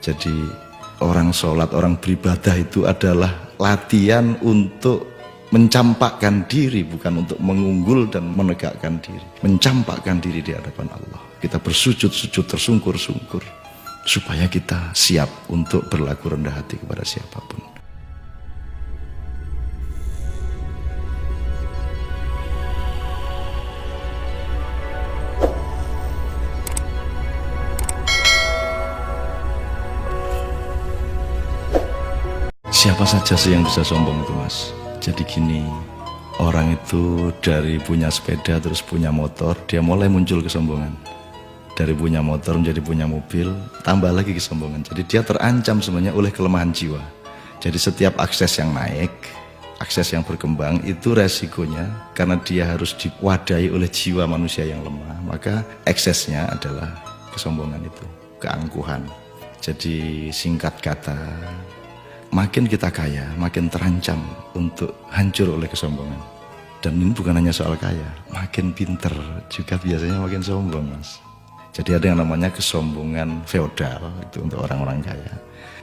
Jadi orang sholat, orang beribadah itu adalah latihan untuk mencampakkan diri, bukan untuk mengunggul dan menegakkan diri. Mencampakkan diri di hadapan Allah. Kita bersujud-sujud tersungkur-sungkur supaya kita siap untuk berlaku rendah hati kepada siapapun. Siapa saja sih yang bisa sombong itu, Mas? Jadi gini, orang itu dari punya sepeda terus punya motor, dia mulai muncul kesombongan. Dari punya motor menjadi punya mobil, tambah lagi kesombongan. Jadi dia terancam sebenarnya oleh kelemahan jiwa. Jadi setiap akses yang naik, akses yang berkembang, itu resikonya karena dia harus diwadahi oleh jiwa manusia yang lemah. Maka eksesnya adalah kesombongan itu, keangkuhan. Jadi singkat kata, makin kita kaya, makin terancam untuk hancur oleh kesombongan. Dan ini bukan hanya soal kaya, makin pinter juga biasanya makin sombong, Mas. Jadi ada yang namanya kesombongan feodal, itu untuk orang-orang kaya.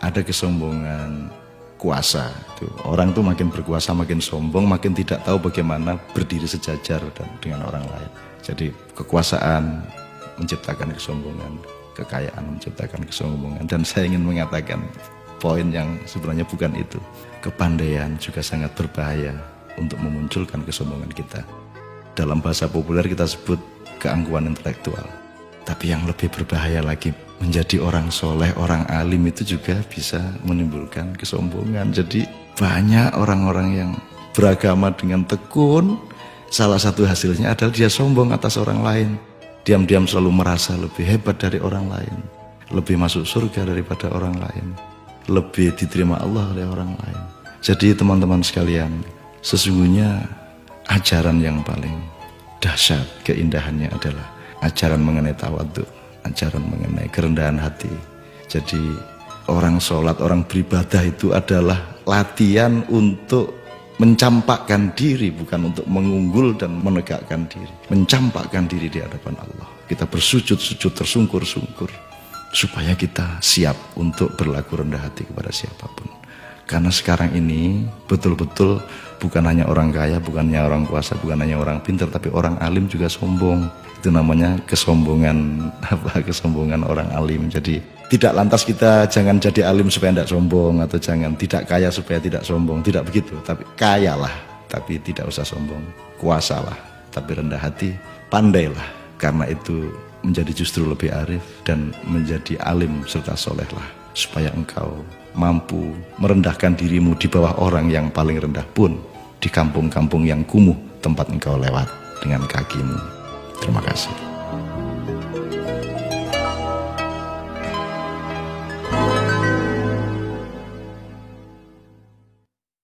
Ada kesombongan kuasa, itu orang tuh makin berkuasa, makin sombong, makin tidak tahu bagaimana berdiri sejajar dengan orang lain. Jadi kekuasaan menciptakan kesombongan, kekayaan menciptakan kesombongan. Dan saya ingin mengatakan poin yang sebenarnya bukan itu. Kepandaian juga sangat berbahaya untuk memunculkan kesombongan kita. Dalam bahasa populer kita sebut keangkuhan intelektual. Tapi yang lebih berbahaya lagi, menjadi orang soleh, orang alim itu juga bisa menimbulkan kesombongan. Jadi banyak orang-orang yang beragama dengan tekun, salah satu hasilnya adalah dia sombong atas orang lain. Diam-diam selalu merasa lebih hebat dari orang lain, lebih masuk surga daripada orang lain, lebih diterima Allah oleh orang lain. Jadi teman-teman sekalian, sesungguhnya ajaran yang paling dahsyat keindahannya adalah ajaran mengenai tawadhu, ajaran mengenai kerendahan hati. Jadi orang sholat, orang beribadah itu adalah latihan untuk mencampakkan diri, bukan untuk mengunggul dan menegakkan diri. Mencampakkan diri di hadapan Allah. Kita bersujud-sujud tersungkur-sungkur supaya kita siap untuk berlaku rendah hati kepada siapapun. Karena sekarang ini betul-betul bukan hanya orang kaya, bukan hanya orang kuasa, bukan hanya orang pintar, tapi orang alim juga sombong. Itu namanya kesombongan, kesombongan orang alim. Jadi tidak lantas kita jangan jadi alim supaya tidak sombong, atau jangan tidak kaya supaya tidak sombong, tidak begitu. Tapi kayalah, tapi tidak usah sombong. Kuasalah, tapi rendah hati. Pandailah, karena itu menjadi justru lebih arif dan menjadi alim serta solehlah, supaya engkau mampu merendahkan dirimu di bawah orang yang paling rendah pun di kampung-kampung yang kumuh tempat engkau lewat dengan kakimu. Terima kasih.